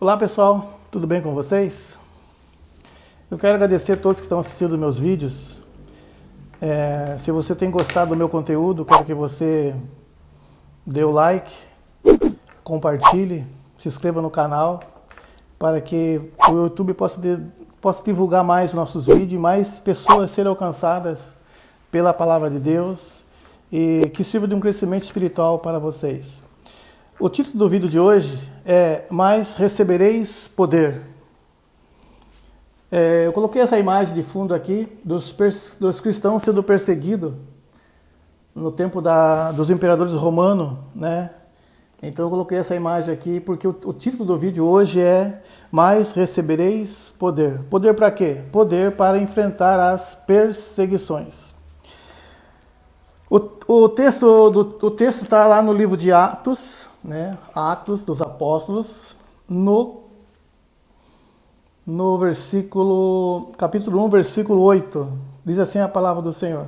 Olá pessoal, tudo bem com vocês? Eu quero agradecer a todos que estão assistindo meus vídeos. Se você tem gostado do meu conteúdo, quero que você dê o like, compartilhe, se inscreva no canal, para que o YouTube possa divulgar mais nossos vídeos e mais pessoas serem alcançadas pela palavra de Deus e que sirva de um crescimento espiritual para vocês. O título do vídeo de hoje é "Mas recebereis poder". Eu coloquei essa imagem de fundo aqui dos cristãos sendo perseguidos no tempo dos imperadores romanos, né? Então eu coloquei essa imagem aqui porque o título do vídeo hoje é "Mas recebereis poder". Poder para quê? Poder para enfrentar as perseguições. O texto está lá no livro de Atos, né? Atos dos Apóstolos, no capítulo 1, versículo 8, diz assim a palavra do Senhor: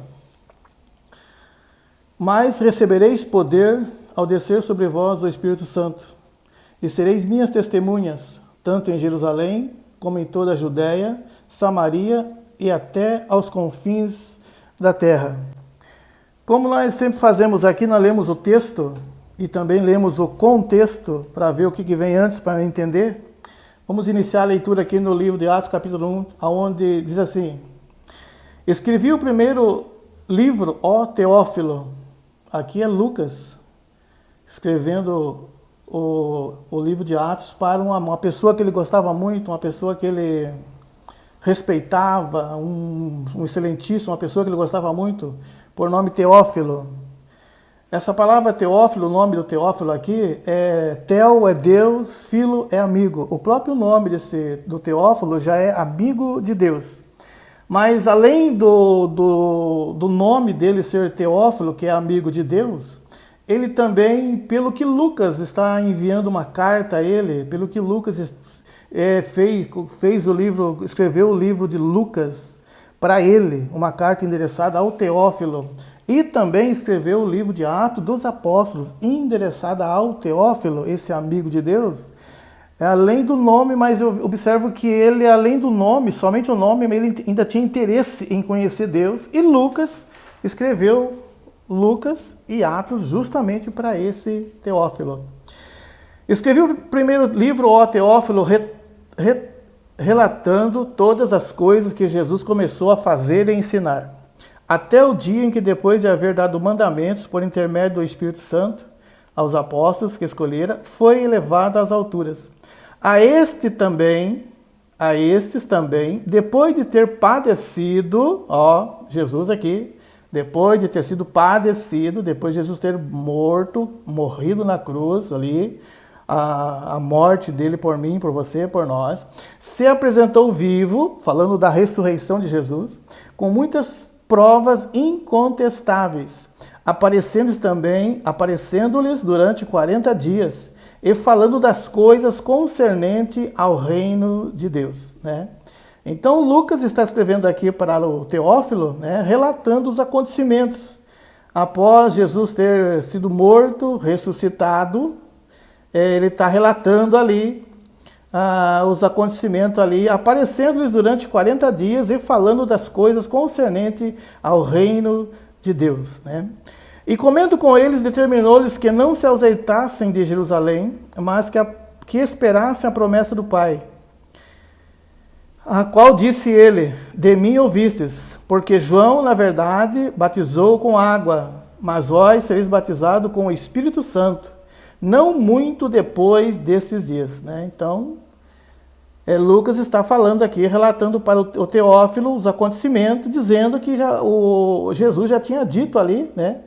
"Mas recebereis poder ao descer sobre vós o Espírito Santo, e sereis minhas testemunhas, tanto em Jerusalém, como em toda a Judéia, Samaria e até aos confins da terra." Como nós sempre fazemos aqui, nós lemos o texto e também lemos o contexto para ver o que vem antes, para entender. Vamos iniciar a leitura aqui no livro de Atos, capítulo 1, onde diz assim: "Escrevi o primeiro livro, ó Teófilo." Aqui é Lucas escrevendo o livro de Atos para uma pessoa que ele gostava muito, uma pessoa que ele respeitava, um excelentíssimo, uma pessoa que ele gostava muito, por nome Teófilo. Essa palavra Teófilo, o nome do Teófilo aqui, Teo é Deus, Filo é amigo. O próprio nome do Teófilo já é amigo de Deus. Mas além do nome dele ser Teófilo, que é amigo de Deus, ele também, pelo que Lucas está enviando uma carta a ele, pelo que Lucas escreveu o livro de Lucas para ele, uma carta endereçada ao Teófilo, e também escreveu o livro de Atos dos Apóstolos, endereçada ao Teófilo, esse amigo de Deus, além do nome, mas eu observo que ele, além do nome, somente o nome, ele ainda tinha interesse em conhecer Deus, e Lucas escreveu Lucas e Atos justamente para esse Teófilo. Escrevi o primeiro livro, ó Teófilo, relatando todas as coisas que Jesus começou a fazer e ensinar, até o dia em que, depois de haver dado mandamentos por intermédio do Espírito Santo aos apóstolos que escolhera, foi elevado às alturas. A estes também, depois de ter padecido, ó, Jesus aqui, depois de ter sido padecido, depois de Jesus ter morrido na cruz ali, a morte dele por mim, por você, por nós, se apresentou vivo, falando da ressurreição de Jesus, com muitas provas incontestáveis, aparecendo-lhes durante 40 dias, e falando das coisas concernentes ao reino de Deus, né? Então Lucas está escrevendo aqui para o Teófilo, né, relatando os acontecimentos após Jesus ter sido morto, ressuscitado. Ele está relatando ali os acontecimentos ali, aparecendo-lhes durante 40 dias e falando das coisas concernentes ao reino de Deus, né? E comendo com eles, determinou-lhes que não se ausentassem de Jerusalém, mas que esperassem a promessa do Pai, a qual disse ele: "De mim ouvistes, porque João, na verdade, batizou com água, mas vós sereis batizados com o Espírito Santo, não muito depois desses dias", né? Então, Lucas está falando aqui, relatando para o Teófilo os acontecimentos, dizendo que Jesus já tinha dito ali, né,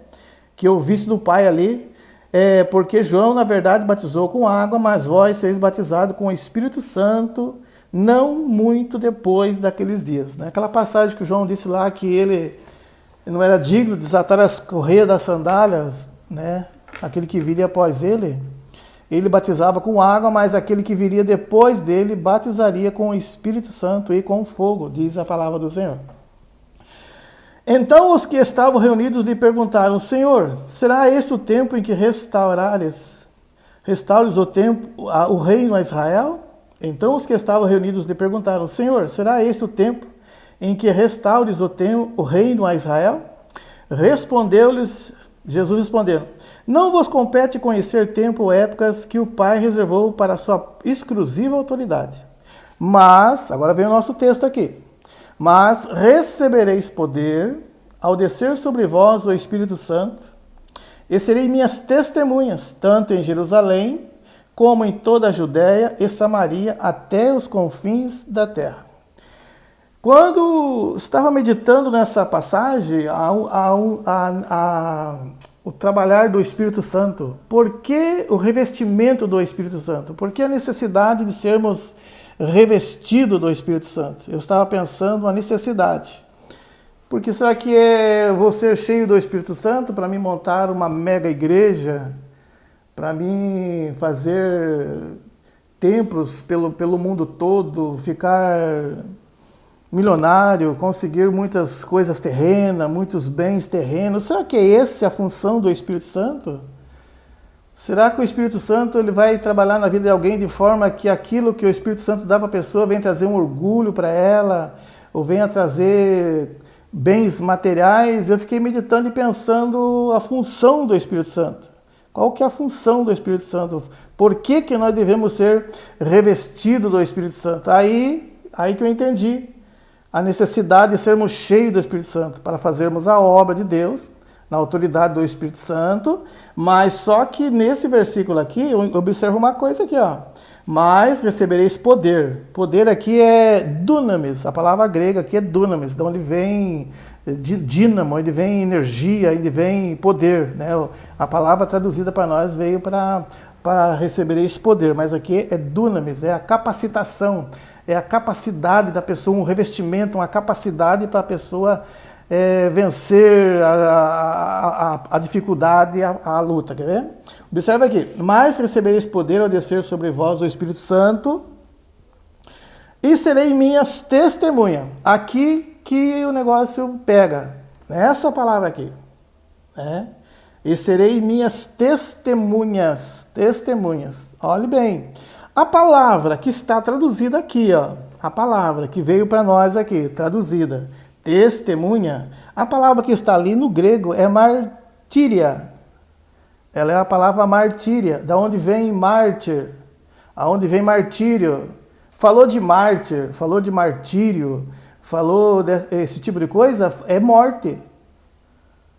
que ouvisse do Pai ali, porque João, na verdade, batizou com água, mas vós sereis batizados com o Espírito Santo, não muito depois daqueles dias, né? Aquela passagem que João disse lá que ele não era digno de desatar as correias das sandálias, né? Aquele que viria após ele batizava com água, mas aquele que viria depois dele batizaria com o Espírito Santo e com fogo, diz a palavra do Senhor. Então os que estavam reunidos lhe perguntaram: Senhor, será este o tempo em que restaures o reino a Israel? Então os que estavam reunidos lhe perguntaram: Senhor, será esse o tempo em que restaures o reino a Israel? Respondeu-lhes, Jesus respondendo: Não vos compete conhecer tempo ou épocas que o Pai reservou para a sua exclusiva autoridade. Mas, agora vem o nosso texto aqui, mas recebereis poder ao descer sobre vós o Espírito Santo, e serei minhas testemunhas, tanto em Jerusalém, como em toda a Judéia e Samaria, até os confins da terra. Quando estava meditando nessa passagem, o trabalhar do Espírito Santo, por que o revestimento do Espírito Santo? Por que a necessidade de sermos revestidos do Espírito Santo? Eu estava pensando na necessidade. Porque será que vou ser cheio do Espírito Santo para me montar uma mega igreja, para mim fazer templos pelo mundo todo, ficar milionário, conseguir muitas coisas terrenas, muitos bens terrenos? Será que é essa a função do Espírito Santo? Será que o Espírito Santo ele vai trabalhar na vida de alguém de forma que aquilo que o Espírito Santo dá para a pessoa venha trazer um orgulho para ela, ou venha trazer bens materiais? Eu fiquei meditando e pensando a função do Espírito Santo. Qual que é a função do Espírito Santo? Por que nós devemos ser revestidos do Espírito Santo? Aí que eu entendi a necessidade de sermos cheios do Espírito Santo para fazermos a obra de Deus, na autoridade do Espírito Santo. Mas só que nesse versículo aqui, eu observo uma coisa aqui, ó. Mas recebereis poder. Poder aqui é dunamis, a palavra grega aqui é dunamis, de onde vem dínamo, onde vem energia, onde vem poder, né? A palavra traduzida para nós veio para recebereis poder, mas aqui é dunamis, é a capacitação, é a capacidade da pessoa, um revestimento, uma capacidade para a pessoa vencer a dificuldade, a luta, quer ver? Observa aqui: mas recebereis poder ao descer sobre vós o Espírito Santo, e serei minhas testemunhas. Aqui que o negócio pega, essa palavra aqui, né? E serei minhas testemunhas, olhe bem, a palavra que está traduzida aqui, ó, a palavra que veio para nós aqui, traduzida, testemunha, a palavra que está ali no grego é martíria. Ela é a palavra martíria, da onde vem mártir, aonde vem martírio. Falou de mártir, falou de martírio, falou desse tipo de coisa, é morte.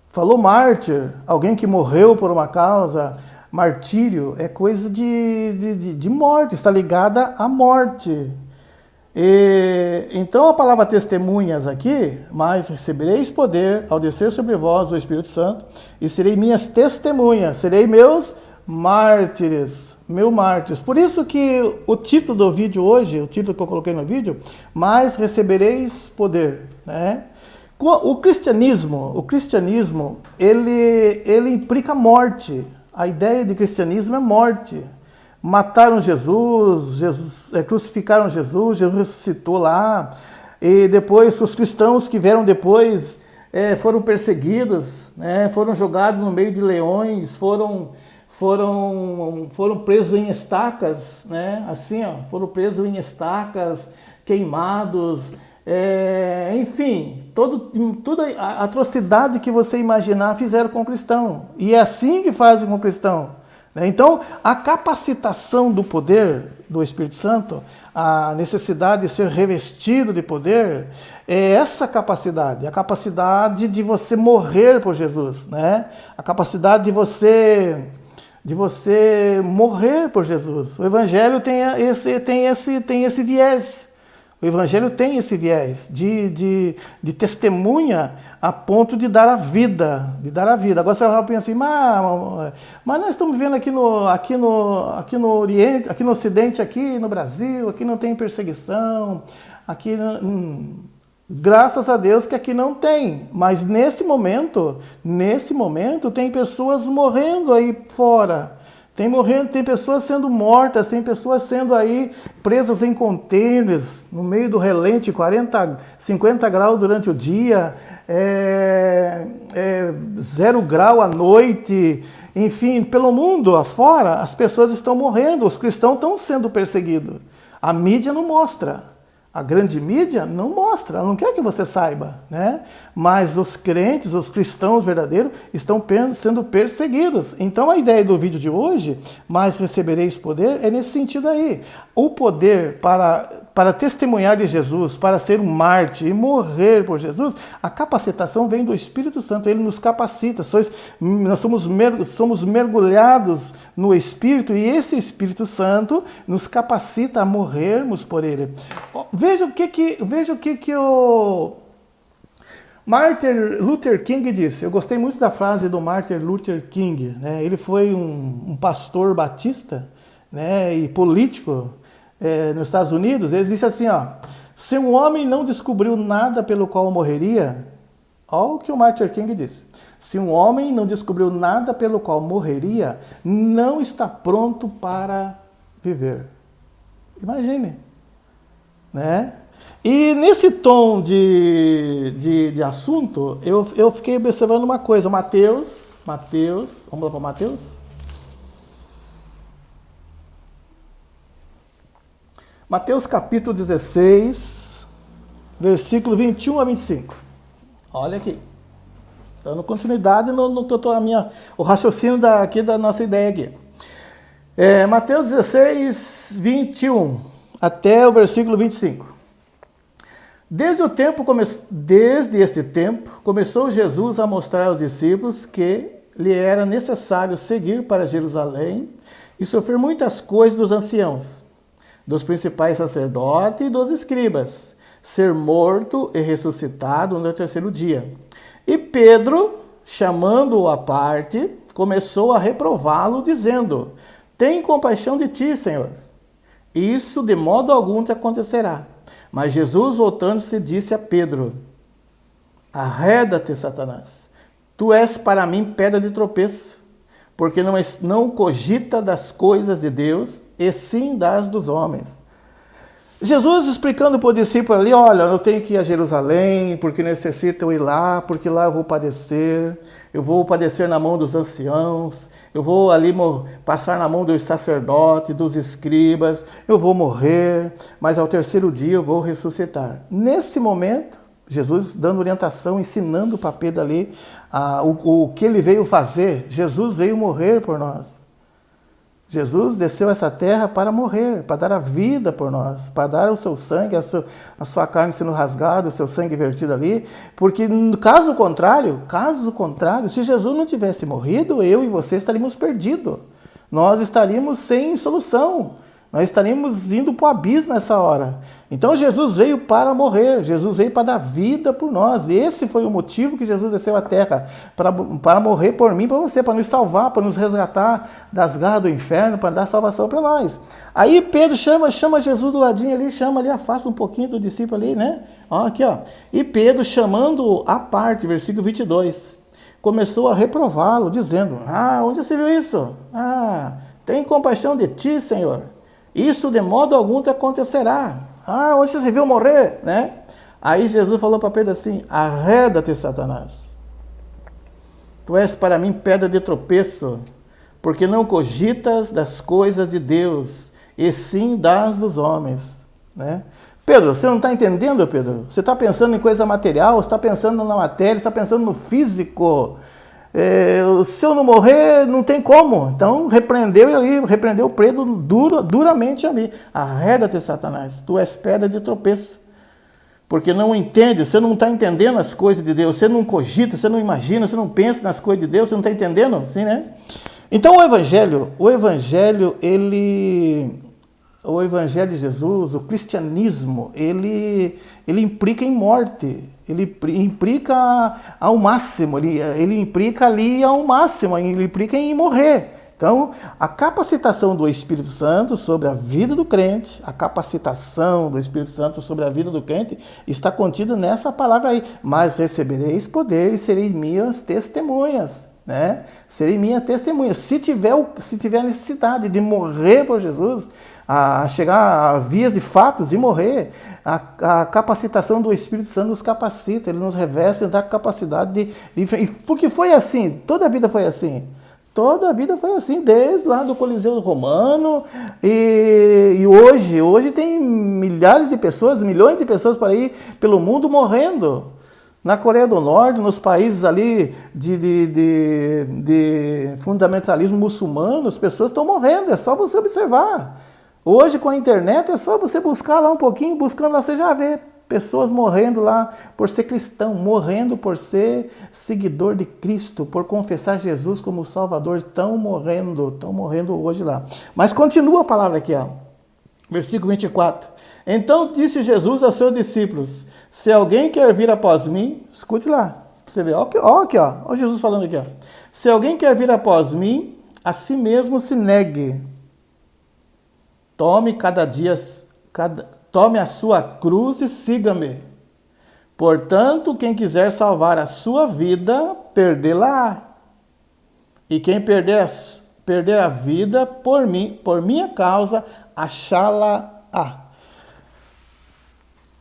Falou mártir, alguém que morreu por uma causa. Martírio é coisa de morte, está ligada à morte. Então a palavra testemunhas aqui: mas recebereis poder ao descer sobre vós o Espírito Santo, e serei minhas testemunhas, serei meus mártires, Por isso que o título do vídeo hoje, o título que eu coloquei no vídeo, mas recebereis poder, né? O cristianismo, ele implica morte. A ideia de cristianismo é morte. Mataram Jesus, crucificaram Jesus ressuscitou lá, e depois os cristãos que vieram depois foram perseguidos, né? Foram jogados no meio de leões, foram presos em estacas, né? Assim, ó, foram presos em estacas, queimados, enfim, toda a atrocidade que você imaginar fizeram com o cristão, e é assim que fazem com o cristão. Então, a capacitação do poder do Espírito Santo, a necessidade de ser revestido de poder, é essa capacidade, a capacidade de você morrer por Jesus, né? A capacidade de você morrer por Jesus. O Evangelho tem esse viés. O Evangelho tem esse viés de testemunha a ponto de dar a vida, Agora você vai pensar assim: mas nós estamos vivendo aqui no Oriente, aqui no Ocidente, aqui no Brasil, aqui não tem perseguição, graças a Deus que aqui não tem. Mas nesse momento tem pessoas morrendo aí fora. Tem pessoas sendo mortas, tem pessoas sendo aí presas em contêineres, no meio do relente, 40, 50 graus durante o dia, 0 grau à noite, enfim, pelo mundo afora, as pessoas estão morrendo, os cristãos estão sendo perseguidos. A mídia não mostra. A grande mídia não mostra, ela não quer que você saiba, né? Mas os crentes, os cristãos verdadeiros, estão sendo perseguidos. Então a ideia do vídeo de hoje, mas recebereis poder, é nesse sentido aí. O poder para testemunhar de Jesus, para ser um mártir e morrer por Jesus, a capacitação vem do Espírito Santo, ele nos capacita. Nós somos mergulhados no Espírito e esse Espírito Santo nos capacita a morrermos por ele. Veja o que o Martin Luther King disse. Eu gostei muito da frase do Martin Luther King, né? Ele foi um pastor batista, né, e político nos Estados Unidos. Ele disse assim, ó: se um homem não descobriu nada pelo qual morreria, olha o que o Martin Luther King disse: se um homem não descobriu nada pelo qual morreria, não está pronto para viver. Imagine, né? E nesse tom de assunto, eu fiquei observando uma coisa. Mateus, vamos lá para Mateus? Mateus capítulo 16, versículo 21 a 25. Olha aqui. Dando continuidade no que eu estou, o raciocínio aqui da nossa ideia aqui. Mateus 16, 21, até o versículo 25. Desde esse tempo, começou Jesus a mostrar aos discípulos que lhe era necessário seguir para Jerusalém e sofrer muitas coisas dos anciãos, dos principais sacerdotes e dos escribas, ser morto e ressuscitado no terceiro dia. E Pedro, chamando-o à parte, começou a reprová-lo, dizendo: tem compaixão de ti, Senhor. Isso de modo algum te acontecerá. Mas Jesus, voltando-se, disse a Pedro: arreda-te, Satanás. Tu és para mim pedra de tropeço, porque não cogita das coisas de Deus, e sim das dos homens. Jesus explicando para o discípulo ali: olha, eu tenho que ir a Jerusalém, porque necessito eu ir lá, porque lá eu vou padecer na mão dos anciãos, eu vou ali passar na mão dos sacerdotes, dos escribas, eu vou morrer, mas ao terceiro dia eu vou ressuscitar. Nesse momento, Jesus dando orientação, ensinando para Pedro ali o que ele veio fazer. Jesus veio morrer por nós. Jesus desceu essa terra para morrer, para dar a vida por nós, para dar o seu sangue, a sua carne sendo rasgada, o seu sangue vertido ali, porque caso contrário, se Jesus não tivesse morrido, eu e você estaríamos perdidos. Nós estaríamos sem solução. Nós estaríamos indo para o abismo nessa hora. Então Jesus veio para morrer, Jesus veio para dar vida por nós. E esse foi o motivo que Jesus desceu à terra, para morrer por mim e para você, para nos salvar, para nos resgatar das garras do inferno, para dar salvação para nós. Aí Pedro chama Jesus do ladinho ali, afasta um pouquinho do discípulo ali, né? Ó, aqui, ó. E Pedro, chamando-o à parte, versículo 22, começou a reprová-lo, dizendo: onde você viu isso? Tem compaixão de ti, Senhor. Isso de modo algum te acontecerá. Onde você viu morrer, né? Aí Jesus falou para Pedro assim: arreda-te, Satanás. Tu és para mim pedra de tropeço, porque não cogitas das coisas de Deus, e sim das dos homens, né? Pedro, você não está entendendo, Pedro? Você está pensando em coisa material, você está pensando na matéria, você está pensando no físico. Se eu não morrer, não tem como. Então repreendeu Pedro duramente ali. Arreda-te, Satanás, tu és pedra de tropeço, porque não entende, você não está entendendo as coisas de Deus, você não cogita, você não imagina, você não pensa nas coisas de Deus, você não está entendendo, assim, né? Então o evangelho de Jesus, o cristianismo, ele implica em morte. Ele implica ao máximo, ele implica ali ao máximo, ele implica em morrer. Então, a capacitação do Espírito Santo sobre a vida do crente, está contida nessa palavra aí. Mas recebereis poder e sereis minhas testemunhas, né? Serei minha testemunha. Se tiver a necessidade de morrer por Jesus, a chegar a vias e fatos de morrer, a capacitação do Espírito Santo nos capacita, ele nos reveste da capacidade de... Porque foi assim, toda a vida foi assim. Toda a vida foi assim, desde lá do Coliseu Romano, e hoje tem milhares de pessoas, milhões de pessoas por aí pelo mundo morrendo. Na Coreia do Norte, nos países ali de fundamentalismo muçulmano, as pessoas estão morrendo, é só você observar. Hoje com a internet é só você buscar lá um pouquinho, buscando lá você já vê pessoas morrendo lá por ser cristão, morrendo por ser seguidor de Cristo, por confessar Jesus como Salvador, estão morrendo hoje lá. Mas continua a palavra aqui, ó. Versículo 24. Então disse Jesus aos seus discípulos: se alguém quer vir após mim, escute lá, pra você ver, ó aqui, ó Jesus falando aqui, ó. Se alguém quer vir após mim, a si mesmo se negue. Tome a sua cruz e siga-me. Portanto, quem quiser salvar a sua vida, perdê-la. E quem perder a vida por minha causa, achá-la-á.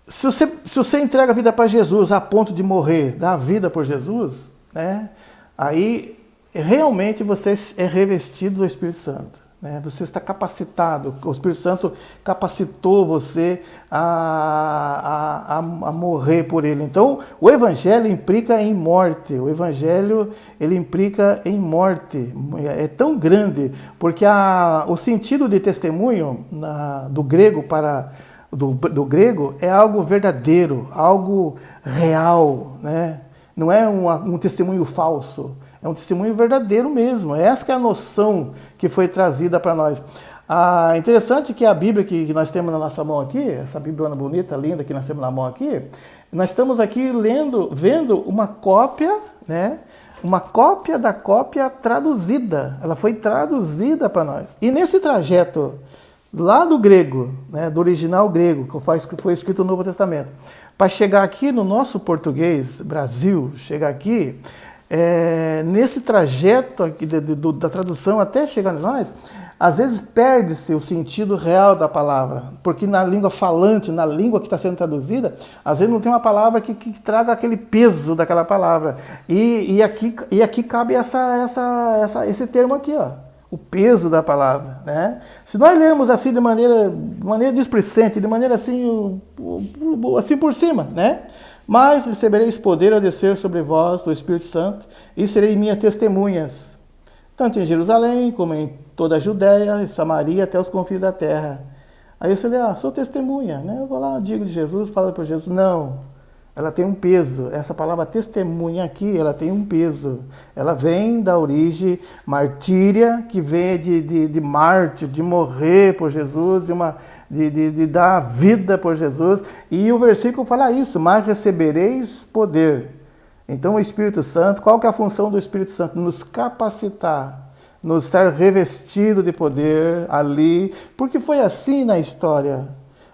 Se você entrega a vida para Jesus a ponto de morrer, dar a vida por Jesus, né, aí realmente você é revestido do Espírito Santo. Você está capacitado, o Espírito Santo capacitou você a morrer por ele. Então, o Evangelho implica em morte, o Evangelho ele implica em morte, é tão grande, porque o sentido de testemunho do grego do grego é algo verdadeiro, algo real, né? Não é um testemunho falso. É um testemunho verdadeiro mesmo. Essa que é a noção que foi trazida para nós. Interessante que a Bíblia que nós temos na nossa mão aqui, essa Bíblia bonita, linda que nós temos na mão aqui, nós estamos aqui vendo uma cópia, né? Uma cópia da cópia traduzida. Ela foi traduzida para nós. E nesse trajeto lá do grego, né, do original grego, que foi escrito no Novo Testamento, para chegar aqui no nosso português, Brasil, chegar aqui, nesse trajeto aqui da tradução até chegar em nós, às vezes perde-se o sentido real da palavra, porque na língua falante, na língua que está sendo traduzida, às vezes não tem uma palavra que traga aquele peso daquela palavra. E aqui cabe esse termo aqui, ó, o peso da palavra, né? Se nós lermos assim de maneira displicente, de maneira assim por cima, né? Mas recebereis poder ao descer sobre vós o Espírito Santo, e serei minhas testemunhas, tanto em Jerusalém, como em toda a Judéia e Samaria, até os confins da terra. Aí você lê, sou testemunha, né? Eu vou lá, digo de Jesus, falo para Jesus. Não, ela tem um peso. Essa palavra testemunha aqui, ela tem um peso. Ela vem da origem martíria, que vem de mártir, de morrer por Jesus, de dar a vida por Jesus. E o versículo fala isso, mas recebereis poder. Então o Espírito Santo, qual que é a função do Espírito Santo? Nos capacitar, nos estar revestido de poder ali, porque foi assim na história.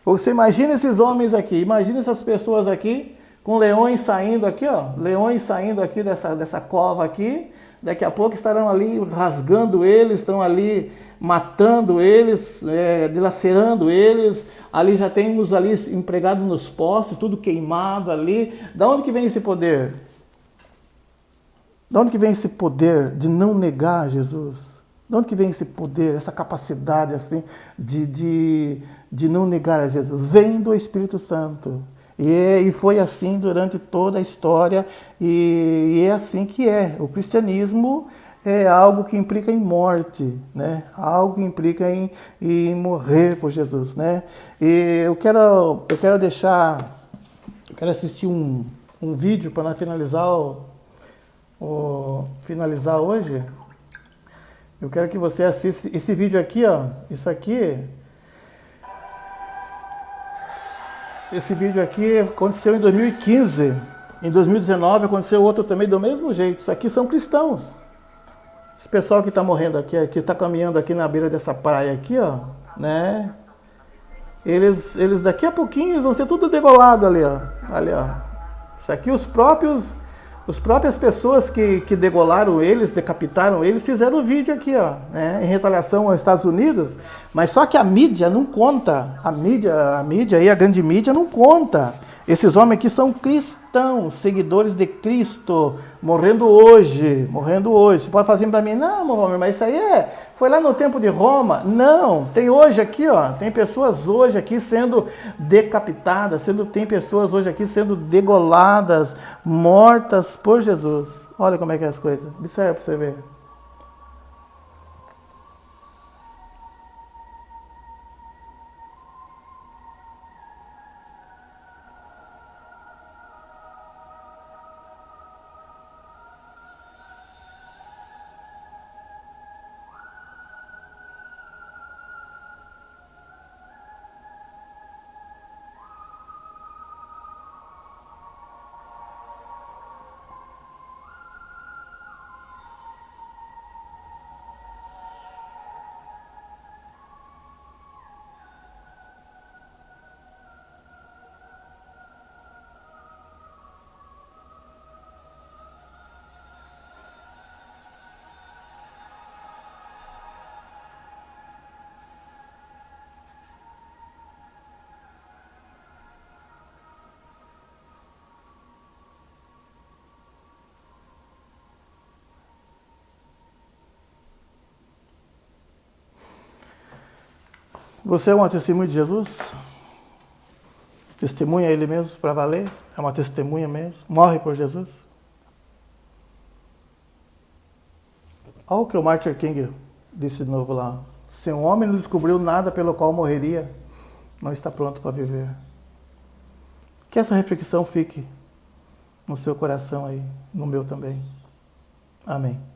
Você imagina esses homens aqui, imagina essas pessoas aqui, com leões saindo aqui, ó, leões saindo aqui dessa cova aqui, daqui a pouco estarão ali rasgando eles, estão ali matando eles, dilacerando eles, ali já tem uns ali empregados nos postes, tudo queimado ali. Da onde que vem esse poder? Da onde que vem esse poder de não negar Jesus? De onde que vem esse poder, essa capacidade assim de não negar a Jesus? Vem do Espírito Santo. E foi assim durante toda a história, e é assim que é. O cristianismo é algo que implica em morte, né? Algo que implica em morrer por Jesus, né? E eu quero assistir um vídeo para nós finalizar hoje. Eu quero que você assista esse vídeo aqui, ó. Esse vídeo aqui aconteceu em 2015. Em 2019 aconteceu outro também do mesmo jeito. Isso aqui são cristãos. Esse pessoal que está morrendo aqui, que está caminhando aqui na beira dessa praia aqui, ó, né? Eles daqui a pouquinho eles vão ser tudo degolado ali, ó. Ali, ó. Isso aqui as próprias pessoas que degolaram eles, decapitaram eles, fizeram o vídeo aqui, ó, né, em retaliação aos Estados Unidos, mas só que a mídia não conta, a mídia e a grande mídia não conta. Esses homens aqui são cristãos, seguidores de Cristo, morrendo hoje, morrendo hoje. Você pode fazer para mim, não, meu homem, mas isso aí foi lá no tempo de Roma. Não, tem hoje aqui, ó, tem pessoas hoje aqui sendo decapitadas, tem pessoas hoje aqui sendo degoladas, mortas por Jesus. Olha como é que é as coisas, observe para você ver. Você é uma testemunha de Jesus? Testemunha Ele mesmo para valer? É uma testemunha mesmo? Morre por Jesus? Olha o que o Martin King disse de novo lá. Se um homem não descobriu nada pelo qual morreria, não está pronto para viver. Que essa reflexão fique no seu coração aí, no meu também. Amém.